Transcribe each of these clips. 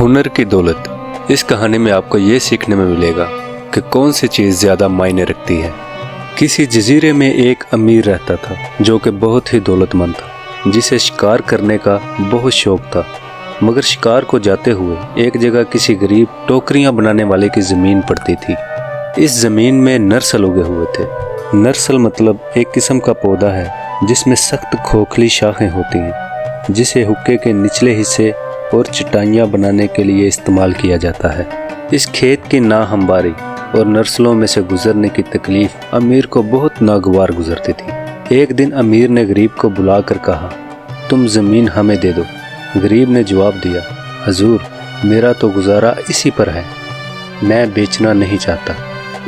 हुनर की दौलत। इस कहानी में आपको ये सीखने में मिलेगा कि कौन सी चीज़ ज़्यादा मायने रखती है। किसी जजीरे में एक अमीर रहता था जो कि बहुत ही दौलतमंद था, जिसे शिकार करने का बहुत शौक़ था। मगर शिकार को जाते हुए एक जगह किसी गरीब टोकरियाँ बनाने वाले की ज़मीन पड़ती थी। इस ज़मीन में नरसल उगे हुए थे। नरसल मतलब एक किस्म का पौधा है जिसमें सख्त खोखली शाखें होती हैं, जिसे हुक्के के निचले हिस्से और चटाइयाँ बनाने के लिए इस्तेमाल किया जाता है। इस खेत की नाहमवारी और नर्सलों में से गुजरने की तकलीफ अमीर को बहुत नागवार गुजरती थी। एक दिन अमीर ने गरीब को बुलाकर कहा, तुम ज़मीन हमें दे दो। गरीब ने जवाब दिया, हजूर, मेरा तो गुजारा इसी पर है, मैं बेचना नहीं चाहता।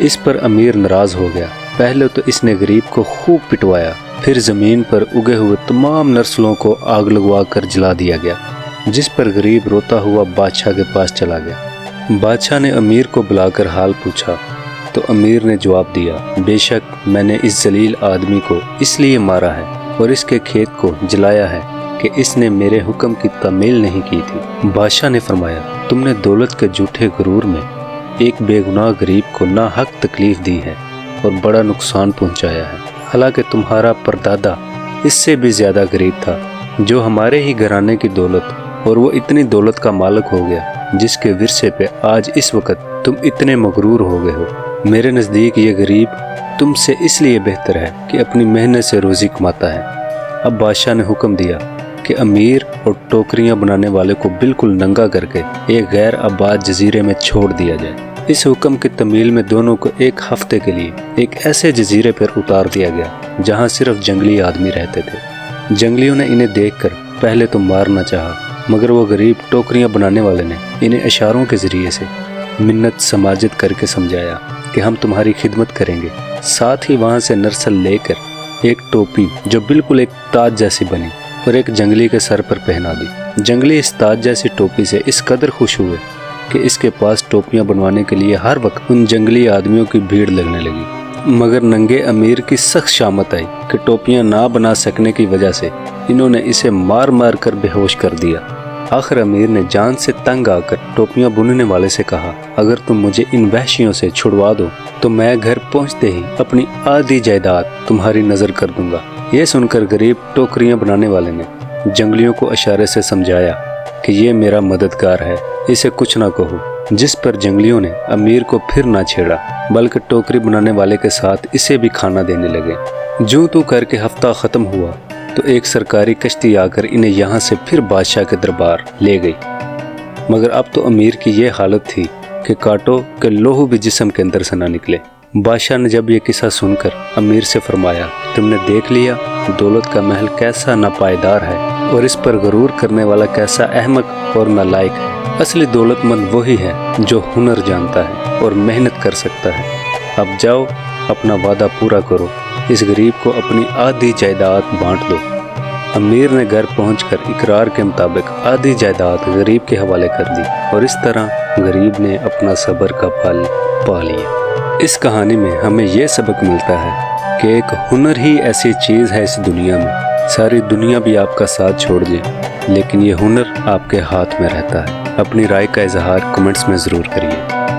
इस पर अमीर नाराज़ हो गया। पहले तो इसने गरीब को खूब पिटवाया, फिर ज़मीन पर उगे हुए तमाम नर्सलों को आग लगवा कर जला दिया गया, जिस पर गरीब रोता हुआ बादशाह के पास चला गया। बादशाह ने अमीर को बुलाकर हाल पूछा तो अमीर ने जवाब दिया, बेशक मैंने इस जलील आदमी को इसलिए मारा है और इसके खेत को जलाया है कि इसने मेरे हुक्म की तामील नहीं की थी। बादशाह ने फरमाया, तुमने दौलत के झूठे गुरूर में एक बेगुनाह गरीब को नाहक तकलीफ दी है और बड़ा नुकसान पहुंचाया है। हालांकि तुम्हारा परदादा इससे भी ज़्यादा गरीब था, जो हमारे ही घराने की दौलत, और वो इतनी दौलत का मालिक हो गया जिसके विरसे पे आज इस वक्त तुम इतने मगरूर हो गए हो। मेरे नज़दीक ये गरीब तुमसे इसलिए बेहतर है कि अपनी मेहनत से रोज़ी कमाता है। अब बादशाह ने हुक्म दिया कि अमीर और टोकरियां बनाने वाले को बिल्कुल नंगा करके एक गैर आबाद जजीरे में छोड़ दिया जाए। इस हुक्म की तमील में दोनों को एक हफ्ते के लिए एक ऐसे जजीरे पर उतार दिया गया जहां सिर्फ जंगली आदमी रहते थे। जंगलियों ने इन्हें देखकर पहले तो मारना चाहा, मगर वो गरीब टोकरियां बनाने वाले ने इन्हें इशारों के ज़रिए से मिन्नत समाजत करके समझाया कि हम तुम्हारी खिदमत करेंगे। साथ ही वहाँ से नरसल लेकर एक टोपी जो बिल्कुल एक ताज जैसी बनी और एक जंगली के सर पर पहना दी। जंगली इस ताज जैसी टोपी से इस कदर खुश हुए कि इसके पास टोपियाँ बनवाने के लिए हर वक्त उन जंगली आदमियों की भीड़ लगने लगी। मगर नंगे अमीर की सख्त शामत आई कि टोपियाँ ना बना सकने की वजह से इन्होंने इसे मार मार कर बेहोश कर दिया। आखिर अमीर ने जान से तंग आकर टोपियां बुनने वाले से कहा, अगर तुम मुझे इन वहशियों से छुड़वा दो तो मैं घर पहुंचते ही अपनी आधी जायदाद तुम्हारी नज़र कर दूंगा। ये सुनकर गरीब टोकरियां बनाने वाले ने जंगलियों को इशारे से समझाया कि ये मेरा मददगार है, इसे कुछ ना कहो। जिस पर जंगलियों ने अमीर को फिर ना छेड़ा, बल्कि टोकरी बनाने वाले के साथ इसे भी खाना देने लगे। जूं तू करके हफ्ता ख़त्म हुआ तो एक सरकारी कश्ती आकर इन्हें यहाँ से फिर बादशाह के दरबार ले गई। मगर अब तो अमीर की ये हालत थी कि कांटों के लोहू भी जिस्म के अंदर से ना निकले। बादशाह ने जब ये किस्सा सुनकर अमीर से फरमाया, तुमने देख लिया दौलत का महल कैसा नापायदार है और इस पर गरूर करने वाला कैसा अहमक और नालायक है। असली दौलतमंद वही है जो हुनर जानता है और मेहनत कर सकता है। अब जाओ, अपना वादा पूरा करो, इस गरीब को अपनी आधी जायदाद बांट दो। अमीर ने घर पहुंचकर इकरार के मुताबिक आधी जायदाद गरीब के हवाले कर दी और इस तरह गरीब ने अपना सब्र का फल पा लिया। इस कहानी में हमें यह सबक मिलता है कि एक हुनर ही ऐसी चीज़ है इस दुनिया में, सारी दुनिया भी आपका साथ छोड़ दे लेकिन ये हुनर आपके हाथ में रहता है। अपनी राय का इजहार कमेंट्स में ज़रूर करिए।